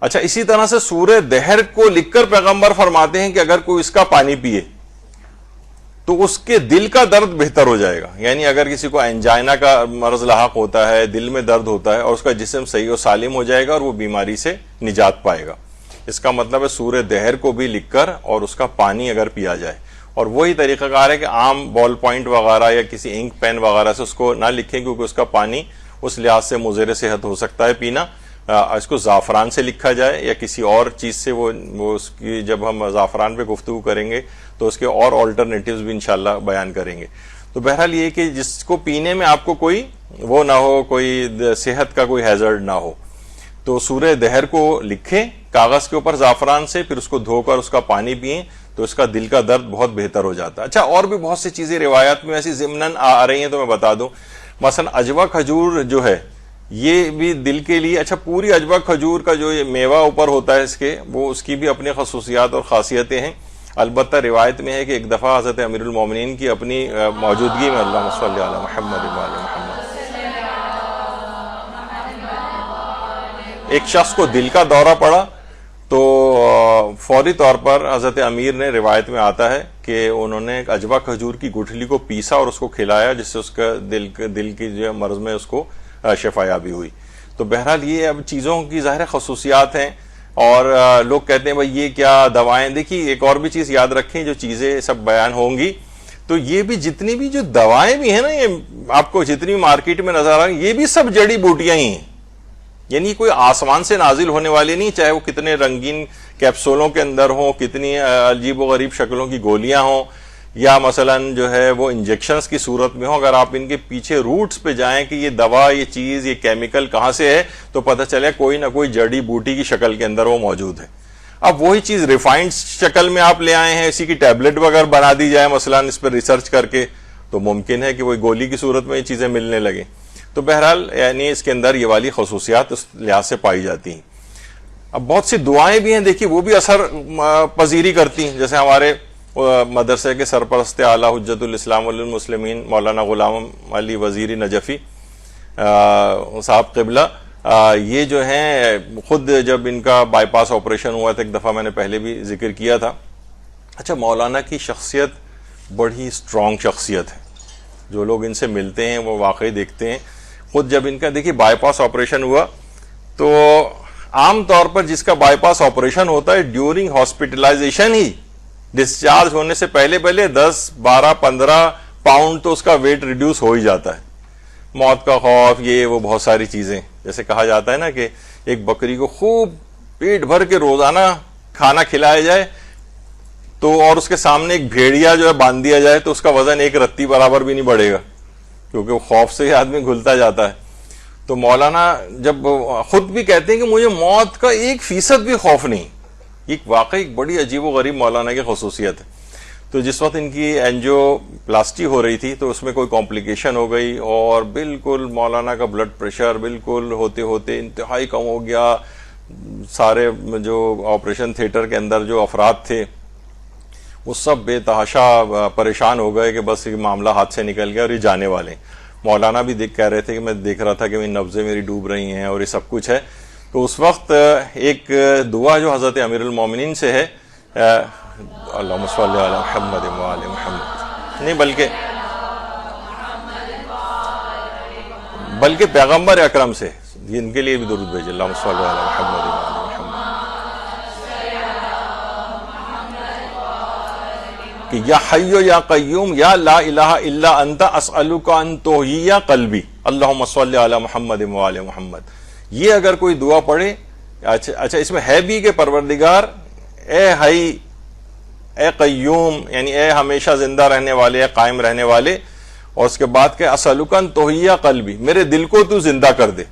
اچھا اسی طرح سے سورہ دہر کو لکھ کر پیغمبر فرماتے ہیں کہ اگر کوئی اس کا پانی پیے تو اس کے دل کا درد بہتر ہو جائے گا. یعنی اگر کسی کو انجائنا کا مرض لاحق ہوتا ہے, دل میں درد ہوتا ہے, اور اس کا جسم صحیح و سالم ہو جائے گا اور وہ بیماری سے نجات پائے گا. اس کا مطلب ہے سورہ دہر کو بھی لکھ کر اور اس کا پانی اگر پیا جائے. اور وہی طریقہ کار ہے کہ عام بال پوائنٹ وغیرہ یا کسی انک پین وغیرہ سے اس کو نہ لکھیں, کیونکہ اس کا پانی اس لحاظ سے مضر صحت ہو سکتا ہے پینا. اس کو زعفران سے لکھا جائے یا کسی اور چیز سے. وہ اس کی جب ہم زعفران پہ گفتگو کریں گے تو اس کے اور آلٹرنیٹیوز بھی انشاءاللہ بیان کریں گے. تو بہرحال یہ کہ جس کو پینے میں آپ کو کوئی وہ نہ ہو, کوئی صحت کا کوئی ہیزرڈ نہ ہو, تو سورہ دہر کو لکھیں کاغذ کے اوپر زعفران سے, پھر اس کو دھو کر اس کا پانی پئیں تو اس کا دل کا درد بہت بہتر ہو جاتا ہے. اچھا اور بھی بہت سی چیزیں روایات میں ایسی ضمناً آ رہی ہیں تو میں بتا دوں. مثلا اجوا کھجور جو ہے یہ بھی دل کے لیے, اچھا پوری اجوا کھجور کا جو یہ میوہ اوپر ہوتا ہے اس کے, وہ اس کی بھی اپنی خصوصیات اور خاصیتیں ہیں. البتہ روایت میں ہے کہ ایک دفعہ حضرت امیر المومنین کی اپنی موجودگی میں, اللہم صلی علی محمد و آل محمد, ایک شخص کو دل کا دورہ پڑا تو فوری طور پر حضرت امیر نے, روایت میں آتا ہے کہ انہوں نے ایک اجوا کھجور کی گٹھلی کو پیسا اور اس کو کھلایا, جس سے اس کا دل کی جو مرض میں اس کو شفا یابی ہوئی. تو بہرحال یہ اب چیزوں کی ظاہر خصوصیات ہیں. اور لوگ کہتے ہیں بھائی یہ کیا دوائیں. دیکھیے ایک اور بھی چیز یاد رکھیں, جو چیزیں سب بیان ہوں گی تو یہ بھی جتنی بھی جو دوائیں بھی ہیں نا, یہ آپ کو جتنی بھی مارکیٹ میں نظر آ رہی ہیں, یہ بھی سب جڑی بوٹیاں ہی ہیں. یعنی کوئی آسمان سے نازل ہونے والی نہیں, چاہے وہ کتنے رنگین کیپسولوں کے اندر ہوں, کتنی عجیب و غریب شکلوں کی گولیاں ہوں, یا مثلا جو ہے وہ انجیکشنز کی صورت میں ہوں. اگر آپ ان کے پیچھے روٹس پہ جائیں کہ یہ دوا, یہ چیز, یہ کیمیکل کہاں سے ہے, تو پتہ چلے کوئی نہ کوئی جڑی بوٹی کی شکل کے اندر وہ موجود ہے. اب وہی چیز ریفائنڈ شکل میں آپ لے آئے ہیں, اسی کی ٹیبلٹ وغیرہ بنا دی جائے مثلا اس پر ریسرچ کر کے, تو ممکن ہے کہ وہ گولی کی صورت میں یہ چیزیں ملنے لگیں. تو بہرحال یعنی اس کے اندر یہ والی خصوصیات اس لحاظ سے پائی جاتی ہیں. اب بہت سی دعائیں بھی ہیں, دیکھیے وہ بھی اثر پذیری کرتی ہیں. جیسے ہمارے مدرسے کے سرپرست اعلی حجت الاسلام والمسلمین مولانا غلام علی وزیری نجفی صاحب قبلہ, یہ جو ہیں خود جب ان کا بائی پاس آپریشن ہوا تھا, ایک دفعہ میں نے پہلے بھی ذکر کیا تھا. اچھا مولانا کی شخصیت بڑی اسٹرانگ شخصیت ہے, جو لوگ ان سے ملتے ہیں وہ واقعی دیکھتے ہیں. خود جب ان کا دیکھیے بائی پاس آپریشن ہوا تو عام طور پر جس کا بائی پاس آپریشن ہوتا ہے ڈیورنگ ہاسپٹلائزیشن ہی, ڈسچارج ہونے سے پہلے 10 12 15 پاؤنڈ تو اس کا ویٹ ریڈیوس ہو ہی جاتا ہے. موت کا خوف, یہ وہ بہت ساری چیزیں. جیسے کہا جاتا ہے نا کہ ایک بکری کو خوب پیٹ بھر کے روزانہ کھانا کھلایا جائے تو, اور اس کے سامنے ایک بھیڑیا جو ہے باندھ دیا جائے تو اس کا وزن ایک رتی برابر بھی نہیں بڑھے گا, کیونکہ وہ خوف سے ہی آدمی گھلتا جاتا ہے. تو مولانا جب خود بھی کہتے ہیں کہ مجھے موت کا 1% بھی خوف نہیں. یہ واقعی ایک بڑی عجیب و غریب مولانا کی خصوصیت ہے. تو جس وقت ان کی اینجیو پلاسٹی ہو رہی تھی تو اس میں کوئی کمپلیکیشن ہو گئی اور بالکل مولانا کا بلڈ پریشر بالکل ہوتے ہوتے انتہائی کم ہو گیا. سارے جو آپریشن تھیٹر کے اندر جو افراد تھے وہ سب بے تحاشا پریشان ہو گئے کہ بس یہ معاملہ ہاتھ سے نکل گیا اور یہ جانے والے. مولانا بھی کہہ رہے تھے کہ میں دیکھ رہا تھا کہ نبضیں میری ڈوب رہی ہیں اور یہ سب کچھ ہے. تو اس وقت ایک دعا جو حضرت امیر المومنین سے ہے, اللہم صلی علی محمد و آل محمد, نہیں بلکہ پیغمبر اکرم سے, ان کے لیے بھی درود بھیجے, اللہم صلی علی محمد و آل محمد, کہ یا حی یا قیوم یا لا الہ الا انت اسألک ان تحیی قلبی اللہم صلی علی محمد و آل محمد. یہ اگر کوئی دعا پڑھے, اچھا اس میں ہے بھی کہ پروردگار اے حی اے قیوم, یعنی اے ہمیشہ زندہ رہنے والے, اے قائم رہنے والے, اور اس کے بعد کہ اسألک ان تحیی قلبی, میرے دل کو تو زندہ کر دے.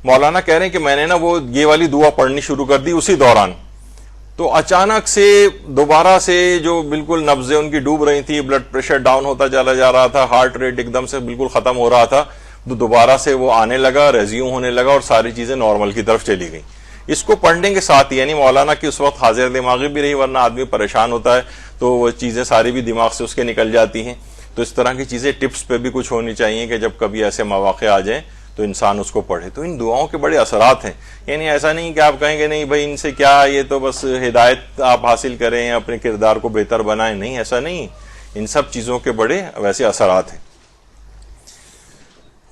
مولانا کہہ رہے ہیں کہ میں نے نا وہ یہ والی دعا پڑھنی شروع کر دی اسی دوران, تو اچانک سے دوبارہ سے جو بالکل نبضیں ان کی ڈوب رہی تھی, بلڈ پریشر ڈاؤن ہوتا چلا جا رہا تھا, ہارٹ ریٹ ایک دم سے بالکل ختم ہو رہا تھا, تو دوبارہ سے وہ آنے لگا, ریزیوم ہونے لگا اور ساری چیزیں نارمل کی طرف چلی گئیں. اس کو پڑھنے کے ساتھ یعنی مولانا کی اس وقت حاضر دماغی بھی رہی, ورنہ آدمی پریشان ہوتا ہے تو وہ چیزیں ساری بھی دماغ سے اس کے نکل جاتی ہیں. تو اس طرح کی چیزیں ٹپس پہ بھی کچھ ہونی چاہیے کہ جب کبھی ایسے مواقع آ جائیں تو انسان اس کو پڑھے. تو ان دعاؤں کے بڑے اثرات ہیں. یعنی ایسا نہیں کہ آپ کہیں گے نہیں بھائی ان سے کیا, یہ تو بس ہدایت آپ حاصل کریں, اپنے کردار کو بہتر بنائیں. نہیں, ایسا نہیں, ان سب چیزوں کے بڑے ویسے اثرات ہیں.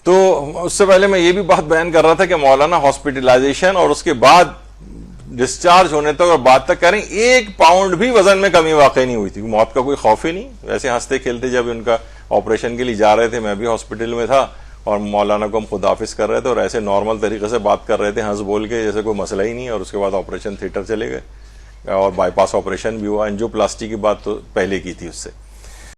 تو اس سے پہلے میں یہ بھی بات بیان کر رہا تھا کہ مولانا ہاسپٹلائزیشن اور اس کے بعد ڈسچارج ہونے تک اور بعد تک کریں 1 پاؤنڈ بھی وزن میں کمی واقع نہیں ہوئی تھی. موت کا کوئی خوف ہی نہیں. ویسے ہنستے کھیلتے جب ان کا آپریشن کے لیے جا رہے تھے, میں بھی ہاسپٹل میں تھا اور مولانا کو ہم خداحافظ کر رہے تھے اور ایسے نارمل طریقے سے بات کر رہے تھے ہنس بول کے جیسے کوئی مسئلہ ہی نہیں. اور اس کے بعد آپریشن تھیٹر چلے گئے اور بائی پاس آپریشن بھی ہوا. انجیوپلاسٹی کی بات تو پہلے کی تھی اس سے.